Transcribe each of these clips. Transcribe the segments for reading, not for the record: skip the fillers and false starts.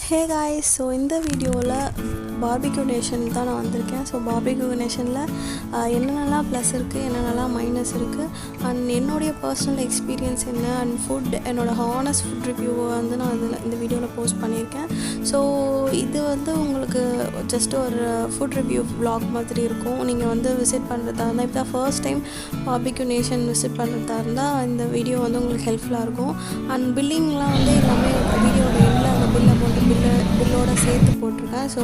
Hey guys, so இந்த வீடியோவில் barbecue nation தான் நான் வந்திருக்கேன். ஸோ பார்பிக்யூ நேஷனில் என்னென்னலாம் ப்ளஸ் இருக்குது, என்னென்னலாம் மைனஸ் இருக்குது, அண்ட் என்னுடைய பர்சனல் எக்ஸ்பீரியன்ஸ் என்ன, அண்ட் ஃபுட் என்னோடய ஹானஸ்ட் ஃபுட் ரிவ்யூவை வந்து நான் இந்த வீடியோவில் போஸ்ட் பண்ணியிருக்கேன். ஸோ இது வந்து உங்களுக்கு ஜஸ்ட் ஒரு ஃபுட் ரிவ்யூ வ்ளாக் மாதிரி இருக்கும். நீங்கள் வந்து விசிட் பண்ணுறதா இருந்தால், இப்போ தான் first time barbecue nation visit பண்ணுறதா இருந்தால் இந்த வீடியோ வந்து உங்களுக்கு ஹெல்ப்ஃபுல்லாக இருக்கும். அண்ட் பில்லிங்லாம் வந்து எல்லாமே வீடியோட எண்டில் அந்த பில் அமௌண்ட்டு பில்லோட சேர்த்து போட்டிருக்கேன். ஸோ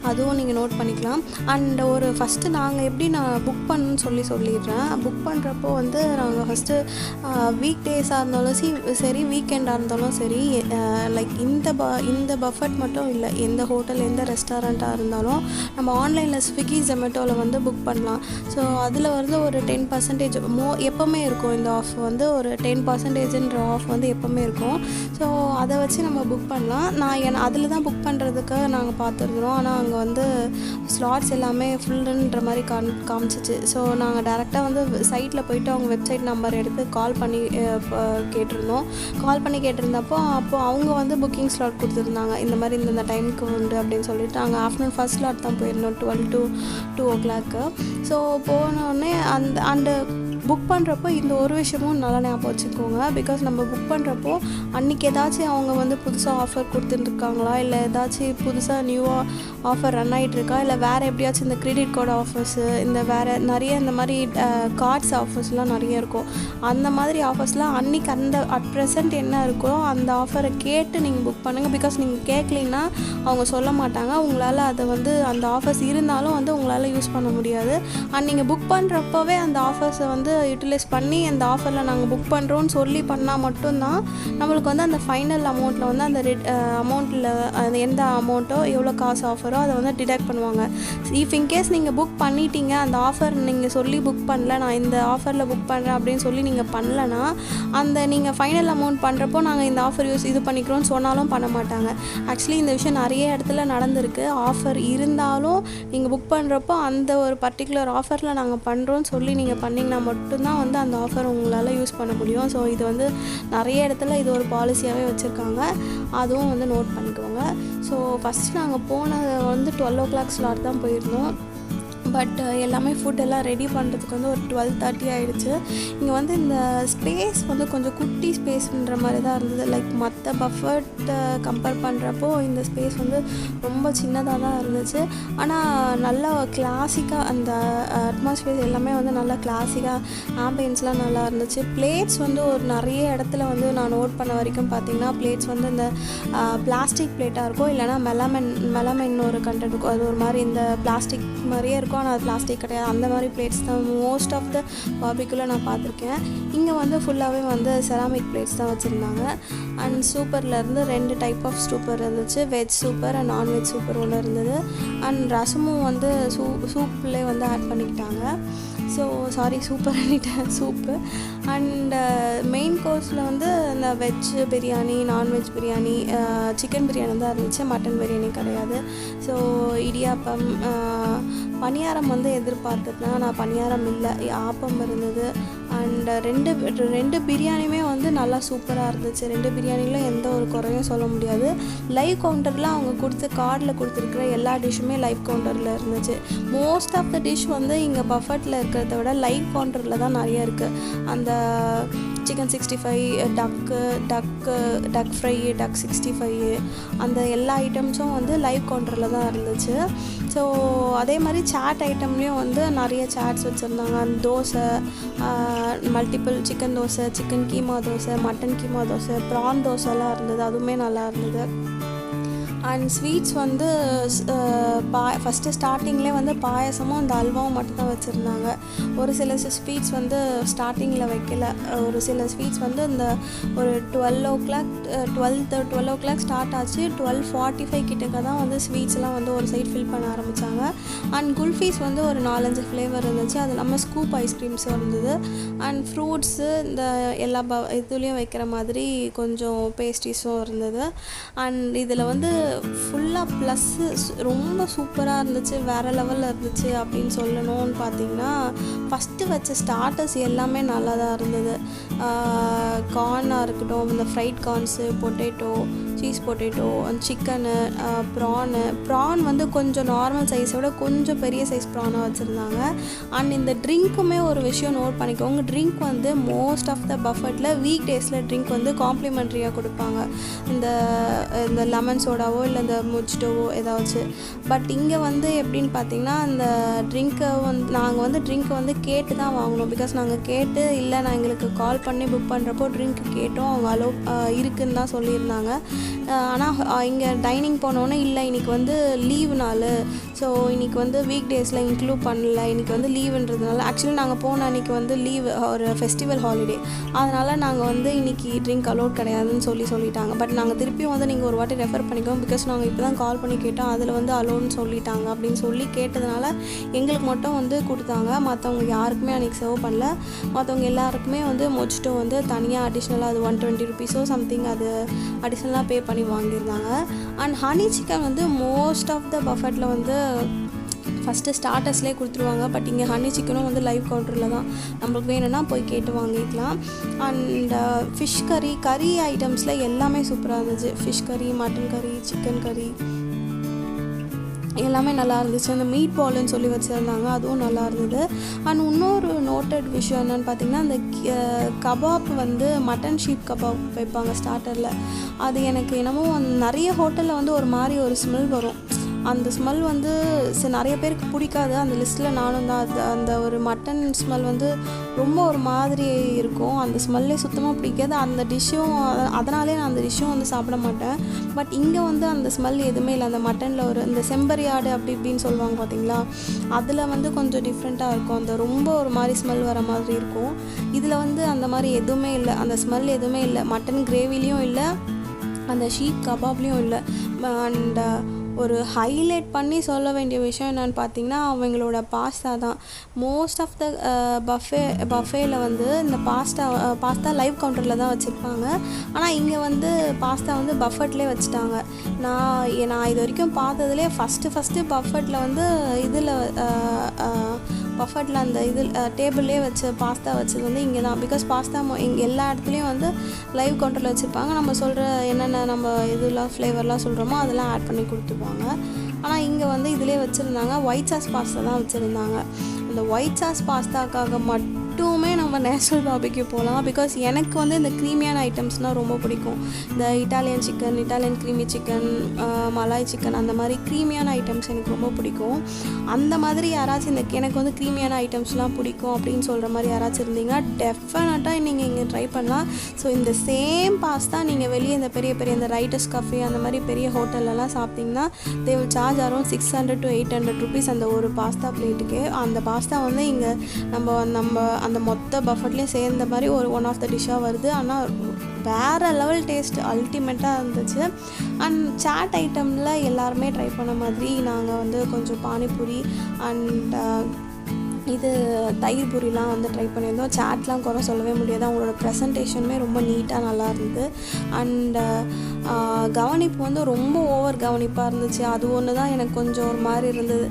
அதுவும் நீங்கள் நோட் பண்ணிக்கலாம். அண்ட் ஒரு ஃபஸ்ட்டு நாங்கள் எப்படி நான் புக் பண்ணணும்னு சொல்லிடுறேன். புக் பண்ணுறப்போ வந்து நாங்கள் ஃபஸ்ட்டு வீக் டேஸாக இருந்தாலும் சரி, வீக்கெண்டாக இருந்தாலும் சரி, லைக் இந்த பஃபட் மட்டும் இல்லை, எந்த ஹோட்டல் எந்த ரெஸ்டாரண்ட்டாக இருந்தாலும் நம்ம ஆன்லைனில் ஸ்விக்கி ஜொமேட்டோவில் வந்து புக் பண்ணலாம். ஸோ அதில் வந்து ஒரு 10% எப்போவுமே இருக்கும். இந்த ஆஃப் வந்து ஒரு 10%ன்ற ஆஃப் வந்து எப்போவுமே இருக்கும். ஸோ அதை வச்சு நம்ம புக் பண்ணலாம். நான் அதில் தான் புக் பண்ணுறதுக்கு நாங்கள் பார்த்துருக்குறோம். ஆனால் அங்கே வந்து ஸ்லாட்ஸ் எல்லாமே ஃபுல்லுன்ற மாதிரி காமிச்சிச்சு. ஸோ நாங்கள் டேரெக்டாக வந்து சைட்டில் போய்ட்டு அவங்க வெப்சைட் நம்பர் எடுத்து கால் பண்ணி கேட்டிருந்தப்போ அவங்க வந்து புக்கிங் ஸ்லாட் கொடுத்துருந்தாங்க. இந்த மாதிரி இந்த டைமுக்கு உண்டு அப்படின்னு சொல்லிட்டு நாங்கள் ஆஃப்டர்நூன் ஃபர்ஸ்ட் ஸ்லாட் தான் போயிருந்தோம், 12 to 2 o'clock. ஸோ போனோடனே அந்த புக் பண்ணுறப்போ இந்த ஒரு விஷயமும் நல்லா ஞாபகம் வச்சுக்கோங்க. பிகாஸ் நம்ம புக் பண்ணுறப்போ அன்றைக்கி ஏதாச்சும் அவங்க வந்து புதுசாக ஆஃபர் கொடுத்துட்டுருக்காங்களா, இல்லை ஏதாச்சும் புதுசாக நியூவாக ஆஃபர் ரன் ஆகிட்டுருக்கா, இல்லை வேறு எப்படியாச்சும் இந்த கிரெடிட் கார்டு ஆஃபர்ஸு, இந்த வேறு நிறைய இந்த மாதிரி கார்ட்ஸ் ஆஃபர்ஸ்லாம் நிறைய இருக்கும். அந்த மாதிரி ஆஃபர்ஸ்லாம் அன்றைக்கி அட் ப்ரெசென்ட் என்ன இருக்கோ அந்த ஆஃபரை கேட்டு நீங்கள் புக் பண்ணுங்கள். பிகாஸ் நீங்கள் கேட்கலின்னா அவங்க சொல்ல மாட்டாங்க. உங்களால் அதை வந்து அந்த ஆஃபர்ஸ் இருந்தாலும் வந்து உங்களால் யூஸ் பண்ண முடியாது. அண்ட் நீங்கள் புக் பண்ணுறப்பவே அந்த ஆஃபர்ஸை வந்து யூட்டிலைஸ் பண்ணி அந்த ஆஃபரில் நாங்கள் புக் பண்ணுறோன்னு சொல்லி பண்ணால் மட்டும்தான் நம்மளுக்கு வந்து அந்த ஃபைனல் அமௌண்ட்டில் வந்து அந்த அமௌண்ட்டில் அந்த எந்த அமௌண்ட்டோ எவ்வளோ காசு ஆஃபரோ அதை வந்து டிடக்ட் பண்ணுவாங்க. இஃப் இன்கேஸ் நீங்கள் புக் பண்ணிட்டீங்க, அந்த ஆஃபர் நீங்கள் சொல்லி புக் பண்ணல, நான் இந்த ஆஃபரில் புக் பண்ணுறேன் அப்படின்னு சொல்லி நீங்கள் பண்ணலன்னா, அந்த நீங்கள் ஃபைனல் அமௌண்ட் பண்ணுறப்போ நாங்கள் இந்த ஆஃபர் இது பண்ணிக்கிறோன்னு சொன்னாலும் பண்ண மாட்டாங்க. ஆக்சுவலி இந்த விஷயம் நிறைய இடத்துல நடந்திருக்கு. ஆஃபர் இருந்தாலும் நீங்கள் புக் பண்ணுறப்போ அந்த ஒரு பர்டிகுலர் ஆஃபரில் நாங்கள் பண்ணுறோன்னு சொல்லி நீங்கள் பண்ணிங்கன்னா மட்டும்தான் வந்து அந்த ஆஃபர் உங்களால் யூஸ் பண்ண முடியும். ஸோ இது வந்து நிறைய இடத்துல இது ஒரு பாலிசியாகவே வச்சுருக்காங்க. அதுவும் வந்து நோட் பண்ணிக்கோங்க. ஸோ ஃபஸ்ட்டு நாங்கள் போனது வந்து 12 o'clock ஸ்லாட் தான் போயிருந்தோம். பட் எல்லாமே ஃபுட்டெல்லாம் ரெடி பண்ணுறதுக்கு வந்து ஒரு 12:30 ஆகிடுச்சு. இங்கே வந்து இந்த ஸ்பேஸ் வந்து கொஞ்சம் குட்டி ஸ்பேஸ்ன்ற மாதிரி தான் இருந்தது. லைக் மற்ற பஃபட்டை கம்பேர் பண்ணுறப்போ இந்த ஸ்பேஸ் வந்து ரொம்ப சின்னதாக தான் இருந்துச்சு. ஆனால் நல்லா கிளாசிக்காக அந்த அட்மாஸ்பியர் எல்லாமே வந்து நல்லா கிளாசிக்காக ஆம்பியன்ஸ்லாம் நல்லா இருந்துச்சு. பிளேட்ஸ் வந்து ஒரு நிறைய இடத்துல வந்து நான் நோட் பண்ண வரைக்கும் பார்த்திங்கன்னா பிளேட்ஸ் வந்து இந்த பிளாஸ்டிக் பிளேட்டாக இருக்கும், இல்லைனா மெலமைன் ஒரு கண்டென்ட் இருக்கும். அது ஒரு மாதிரி இந்த பிளாஸ்டிக் மாதிரியே இருக்கும், ஆனால் அது பிளாஸ்டிக் கிடையாது. அந்த மாதிரி பிளேட்ஸ் தான் மோஸ்ட் ஆஃப் த பார்பிக்யூவில் நான் பார்த்துருக்கேன். இங்கே வந்து ஃபுல்லாகவே வந்து செராமிக் பிளேட்ஸ் தான் வச்சுருந்தாங்க. அண்ட் சூப்பர்லேருந்து 2 டைப் ஆஃப் சூப்பர் இருந்துச்சு, veg super and non veg super ஒன்று இருந்தது. அண்ட் ரசமும் வந்து சூப்லேயே வந்து ஆட் பண்ணிக்கிட்டாங்க. So sorry, soup. And main கோர்ஸில் வந்து இந்த veg biryani, non veg biryani, chicken biryani தான் இருந்துச்சு, மட்டன் பிரியாணி கிடையாது. ஸோ இடியாப்பம், பணியாரம் வந்து எதிர்பார்த்துட்டேன், நான் பணியாரம் இல்லை, ஆப்பம் இருந்தது. அண்ட் ரெண்டு பிரியாணியுமே வந்து நல்லா சூப்பராக இருந்துச்சு. 2 பிரியாணிலும் எந்த ஒரு குறையும் சொல்ல முடியாது. லைவ் கவுண்டரில் அவங்க கார்டில் கொடுத்துருக்குற எல்லா டிஷ்ஷுமே லைவ் கவுண்டரில் இருந்துச்சு. மோஸ்ட் ஆஃப் த டிஷ் வந்து இங்கே பஃபட்டில் இருக்கிறத விட லைவ் கவுண்டரில் தான் நிறைய இருக்குது. அந்த சிக்கன் 65, டக் ஃப்ரை, டக் 65, அந்த எல்லா ஐட்டம்ஸும் வந்து லைவ் கவுண்டரில் தான் இருந்துச்சு. ஸோ அதே மாதிரி சாட் ஐட்டம்லேயும் வந்து நிறைய சாட்ஸ் வச்சுருந்தாங்க. அந்த dosa, multiple chicken dosa, chicken keema dosa, mutton keema dosa, prawn தோசைலாம் இருந்தது. அதுவுமே நல்லா இருந்தது. அண்ட் ஸ்வீட்ஸ் வந்து ஃபஸ்ட்டு ஸ்டார்டிங்லேயே வந்து பாயசமும் அந்த அல்வாவும் மட்டும்தான் வச்சுருந்தாங்க. ஒரு சில ஸ்வீட்ஸ் வந்து ஸ்டார்டிங்கில் வைக்கல. ஒரு சில ஸ்வீட்ஸ் வந்து இந்த ஒரு 12 o'clock ஸ்டார்ட் ஆச்சு. 12:45 கிட்டக்க தான் வந்து ஸ்வீட்ஸ்லாம் வந்து ஒரு சைட் ஃபில் பண்ண ஆரம்பித்தாங்க. அண்ட் குல்ஃபீஸ் வந்து ஒரு 4-5 ஃப்ளேவர் இருந்துச்சு. அது இல்லாமல் ஸ்கூப் ஐஸ்கிரீம்ஸும் இருந்தது. அண்ட் ஃப்ரூட்ஸு இந்த எல்லா இதுலேயும் வைக்கிற மாதிரி கொஞ்சம் பேஸ்ட்ரீஸும் இருந்தது. அண்ட் இதில் வந்து ஃபுல்லாக ப்ளஸ்ஸு ரொம்ப சூப்பராக இருந்துச்சு, வேறு லெவலில் இருந்துச்சு அப்படின்னு சொல்லணும்னு பார்த்திங்கன்னா, ஃபஸ்ட்டு வச்ச ஸ்டார்டர்ஸ் எல்லாமே நல்லா தான் இருந்தது. கார்னாக இருக்கட்டும், இந்த fried corns, potato, cheese potato, chicken, prawn வந்து கொஞ்சம் நார்மல் சைஸோட கொஞ்சம் பெரிய சைஸ் ப்ரானாக வச்சுருந்தாங்க. அண்ட் இந்த ட்ரிங்க்குமே ஒரு விஷயம் நோட் பண்ணிக்கோங்க. ட்ரிங்க் வந்து மோஸ்ட் ஆஃப் த பஃபெட்டில் வீக் டேஸில் ட்ரிங்க் வந்து காம்ப்ளிமெண்ட்ரியாக கொடுப்பாங்க. இந்த லெமன் சோடாவோ இல்லை இந்த முஜிட்டோவோ ஏதாச்சும். பட் இங்கே வந்து எப்படின்னு பார்த்தீங்கன்னா அந்த ட்ரிங்க்கை நாங்கள் வந்து ட்ரிங்க்கை வந்து கேட்டு தான் வாங்கினோம். பிகாஸ் நாங்கள் கேட்டு இல்லை நான் எங்களுக்கு கால் பண்ணி புக் பண்ணுறப்போ ட்ரிங்க் கேட்டோம். அவங்க இருக்குன்னு தான் சொல்லியிருந்தாங்க. ஆனால் இங்கே டைனிங் போனோன்னே இல்லை இன்றைக்கி வந்து லீவு நாள், ஸோ இன்றைக்கி வந்து வீக் டேஸில் இன்க்ளூட் பண்ணல, இன்றைக்கி வந்து லீவுன்றதுனால. ஆக்சுவலி நாங்கள் போன அன்றைக்கி வந்து லீவு, ஒரு ஃபெஸ்டிவல் ஹாலிடே, அதனால் நாங்கள் வந்து இன்றைக்கி ட்ரிங்க் அலோட் கிடையாதுன்னு சொல்லிட்டாங்க. பட் நாங்கள் திருப்பியும் வந்து நீங்கள் ஒரு வாட்டி ரெஃபர் பண்ணிக்கோங்க, பிகாஸ் நாங்கள் இப்போ தான் கால் பண்ணி கேட்டோம், அதில் வந்து அலோன்னு சொல்லிட்டாங்க அப்படின்னு சொல்லி கேட்டதுனால எங்களுக்கு மட்டும் வந்து கொடுத்தாங்க. மற்றவங்க யாருக்குமே அன்றைக்கி சர்வ் பண்ணல. மற்றவங்க எல்லாருக்குமே வந்து மொஜிட்டோ வந்து தனியாக அடிஷ்னலாக அது 120 rupees சம்திங் அது அடிஷ்னலாக பே பண்ணி வாங்கியிருந்தாங்க. அண்ட் ஹனி சிக்கன் வந்து மோஸ்ட் ஆஃப் த பஃபெட்டில் வந்து ஃபஸ்ட்டு ஸ்டார்டர்ஸ்லேயே கொடுத்துருவாங்க. பட் இங்கே ஹனி சிக்கனும் வந்து லைவ் கவுண்டரில் தான், நம்மளுக்கு வேணும்னா போய் கேட்டு வாங்கிக்கலாம். அண்ட் ஃபிஷ் கறி ஐட்டம்ஸில் எல்லாமே சூப்பராக இருந்துச்சு. ஃபிஷ் கறி, மட்டன் கறி, சிக்கன் கறி எல்லாமே நல்லா இருந்துச்சு. அந்த மீட் பால்னு சொல்லி வச்சுருந்தாங்க, அதுவும் நல்லா இருந்தது. அண்ட் இன்னொரு நோட்டட் விஷயம் என்னென்னு பார்த்திங்கன்னா அந்த கபாப் வந்து மட்டன் ஷீப் கபாப் வைப்பாங்க ஸ்டார்டரில். அது எனக்கு என்னமோ நிறைய ஹோட்டலில் வந்து ஒரு மாதிரி ஒரு ஸ்மெல் வரும். அந்த ஸ்மெல் வந்து நிறைய பேருக்கு பிடிக்காது. அந்த லிஸ்ட்டில் நானும் தான். அந்த ஒரு மட்டன் ஸ்மெல் வந்து ரொம்ப ஒரு மாதிரி இருக்கும். அந்த ஸ்மெல்லே சுத்தமாக பிடிக்காது. அந்த டிஷ்ஷும் அதனாலே நான் அந்த டிஷ்ஷும் வந்து சாப்பிட மாட்டேன். பட் இங்கே வந்து அந்த ஸ்மெல் எதுவுமே இல்லை. அந்த மட்டனில் ஒரு இந்த செம்பரியாடு அப்படி இப்படின்னு சொல்லுவாங்க பார்த்தீங்களா, அதில் வந்து கொஞ்சம் டிஃப்ரெண்ட்டாக இருக்கும். அந்த ரொம்ப ஒரு மாதிரி ஸ்மெல் வர மாதிரி இருக்கும். இதில் வந்து அந்த மாதிரி எதுவுமே இல்லை. அந்த ஸ்மெல் எதுவுமே இல்லை. மட்டன் கிரேவிலையும் இல்லை, அந்த ஷீப் கபாப்லேயும் இல்லை. அண்ட் ஒரு ஹைலைட் பண்ணி சொல்ல வேண்டிய விஷயம் என்னென்னு பார்த்தீங்கன்னா அவங்களோட பாஸ்தா தான். மோஸ்ட் ஆஃப் த பஃபேல வந்து இந்த பாஸ்தா லைவ் கவுண்டரில் தான் வச்சுருப்பாங்க. ஆனால் இங்கே வந்து பாஸ்தா வந்து பஃபெட்லேயே வச்சுட்டாங்க. நான் இது வரைக்கும் பார்த்ததுலேயே ஃபஸ்ட்டு பஃபெட்டில் வந்து இதில் பஃபெட்டில் அந்த டேபிள்லேயே வச்ச பாஸ்தா வச்சது வந்து இங்கே தான். பிகாஸ் பாஸ்தா இங்கே எல்லா இடத்துலையும் வந்து லைவ் கவுண்டரில் வச்சுருப்பாங்க. நம்ம சொல்கிற என்னென்ன நம்ம இதெல்லாம் ஃப்ளேவர்லாம் சொல்கிறோமோ அதெல்லாம் ஆட் பண்ணி கொடுத்துருப்பாங்க. ஆனால் இங்கே வந்து இதிலே வச்சுருந்தாங்க. ஒயிட் சாஸ் பாஸ்தா தான் வச்சுருந்தாங்க. அந்த ஒயிட் சாஸ் பாஸ்தாக்காக மட்டுமே நம்ம நேஷ்னல் பார்பிக்யூ போகலாம். பிகாஸ் எனக்கு வந்து இந்த க்ரீமியான ஐட்டம்ஸ்னால் ரொம்ப பிடிக்கும். இந்த Italian chicken, Italian creamy chicken, malai chicken, அந்த மாதிரி க்ரீமியான ஐட்டம்ஸ் எனக்கு ரொம்ப பிடிக்கும். அந்த மாதிரி யாராச்சும் எனக்கு வந்து க்ரீமியான ஐட்டம்ஸ்லாம் பிடிக்கும் அப்படின்னு சொல்கிற மாதிரி யாராச்சும் இருந்தீங்கன்னா டெஃபினட்டாக நீங்கள் இங்கே ட்ரை பண்ணலாம். ஸோ இந்த சேம் பாஸ்தா நீங்கள் வெளியே இந்த பெரிய இந்த ரைட்டர்ஸ் கஃபே அந்த மாதிரி பெரிய ஹோட்டல்லலாம் சாப்பிட்டிங்கன்னா they will charge around 600 to 800 rupees அந்த ஒரு பாஸ்தா பிளேட்டுக்கு. அந்த பாஸ்தா வந்து இங்கே நம்ம அந்த மொத்த பஃபெட்லேயும் சேர்ந்த மாதிரி ஒரு ஒன் ஆஃப் த டிஷ்ஷாக வருது. ஆனால் வேறு லெவல் டேஸ்ட் அல்டிமேட்டாக இருந்துச்சு. அண்ட் சாட் ஐட்டமில் எல்லாருமே ட்ரை பண்ண மாதிரி நாங்கள் வந்து கொஞ்சம் பானிபூரி அண்ட் இது தயிர் பூரிலாம் வந்து ட்ரை பண்ணியிருந்தோம். சாட்லாம் குறை சொல்லவே முடியாது. அவங்களோட ப்ரெசன்டேஷனுமே ரொம்ப நீட்டாக நல்லா இருந்தது. அண்ட் கவனிப்பு வந்து ரொம்ப ஓவர் கவனிப்பாக இருந்துச்சு. அது ஒன்று தான் எனக்கு கொஞ்சம் ஒரு மாதிரி இருந்தது.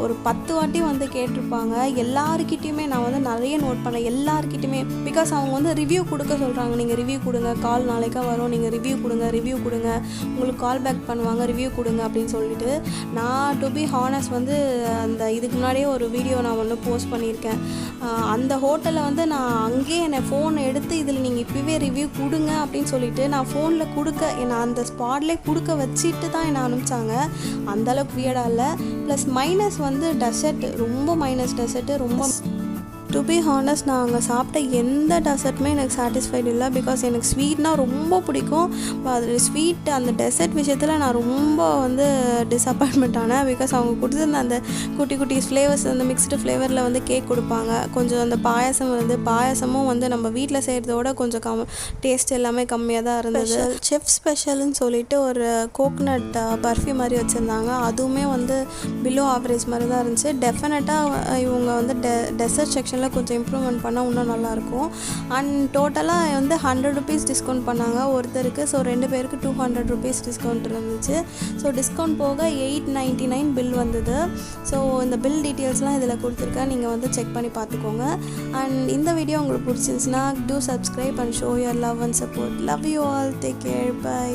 ஒரு 10 வாட்டி வந்து கேட்டிருப்பாங்க. எல்லாருக்கிட்டையுமே நான் வந்து நிறைய நோட் பண்ணேன். எல்லாருக்கிட்டையுமே பிகாஸ் அவங்க வந்து ரிவ்யூ கொடுக்க சொல்கிறாங்க. நீங்கள் ரிவ்யூ கொடுங்க, கால் நாளைக்காக வரும், நீங்கள் ரிவ்யூ கொடுங்க, உங்களுக்கு கால் பேக் பண்ணுவாங்க, ரிவ்யூ கொடுங்க அப்படின்னு சொல்லிட்டு. நான் டு பி ஹானஸ்ட் வந்து அந்த இதுக்கு முன்னாடியே ஒரு வீடியோ நான் ஒன்று போஸ்ட் பண்ணியிருக்கேன். அந்த ஹோட்டலில் வந்து நான் அங்கேயே என்னை ஃபோன் எடுத்து இதில் நீங்கள் இப்போவே ரிவ்யூ கொடுங்க அப்படின்னு சொல்லிட்டு நான் ஃபோனில் கொடுக்க என்னை அந்த ஸ்பாட்லேயே கொடுக்க வச்சுட்டு தான் என்னை அனுப்பிச்சாங்க. அந்தளவுக்கு வியர்டாக இல்லை. ப்ளஸ் மைனஸ் வந்து டெசர்ட், ரொம்ப மைனஸ் டெசர்ட்டு ரொம்ப டு பி ஹானஸ்ட் நான் அங்கே சாப்பிட்ட எந்த டெசர்ட்டுமே எனக்கு சாட்டிஸ்ஃபைடு இல்லை. பிகாஸ் எனக்கு ஸ்வீட்னால் ரொம்ப பிடிக்கும். அது ஸ்வீட் அந்த டெசர்ட் விஷயத்தில் நான் ரொம்ப வந்து டிஸப்பாயின்மெண்ட் ஆனேன். பிகாஸ் அவங்க கொடுத்துருந்த அந்த குட்டி ஃப்ளேவர்ஸ், அந்த மிக்ஸ்டு ஃப்ளேவரில் வந்து கேக் கொடுப்பாங்க. கொஞ்சம் அந்த பாயாசமும் வந்து நம்ம வீட்டில் செய்கிறதோட கொஞ்சம் டேஸ்ட் எல்லாமே கம்மியாக தான் இருந்தது. செஃப் ஸ்பெஷல்னு சொல்லிட்டு ஒரு கோகனட் பர்ஃபி மாதிரி வச்சுருந்தாங்க. அதுவுமே வந்து பிலோ ஆவரேஜ் மாதிரி தான் இருந்துச்சு. டெஃபினட்டாக இவங்க வந்து டெசர்ட் செக்ஷன் கொஞ்சம் இம்ப்ரூவ்மெண்ட் பண்ணால் இன்னும் நல்லாயிருக்கும். அண்ட் டோட்டலாக வந்து 100 rupees டிஸ்கவுண்ட் பண்ணாங்க ஒருத்தருக்கு. ஸோ 2 பேருக்கு 200 rupees டிஸ்கவுண்ட் இருந்துச்சு. ஸோ டிஸ்கவுண்ட் போக 899 பில் வந்தது. ஸோ இந்த பில் டீட்டெயில்ஸ்லாம் இதில் கொடுத்துருக்கேன், நீங்கள் வந்து செக் பண்ணி பார்த்துக்கோங்க. அண்ட் இந்த வீடியோ உங்களுக்கு பிடிச்சிருந்துச்சுன்னா do subscribe and show your love and support. Love you all. Take care. By.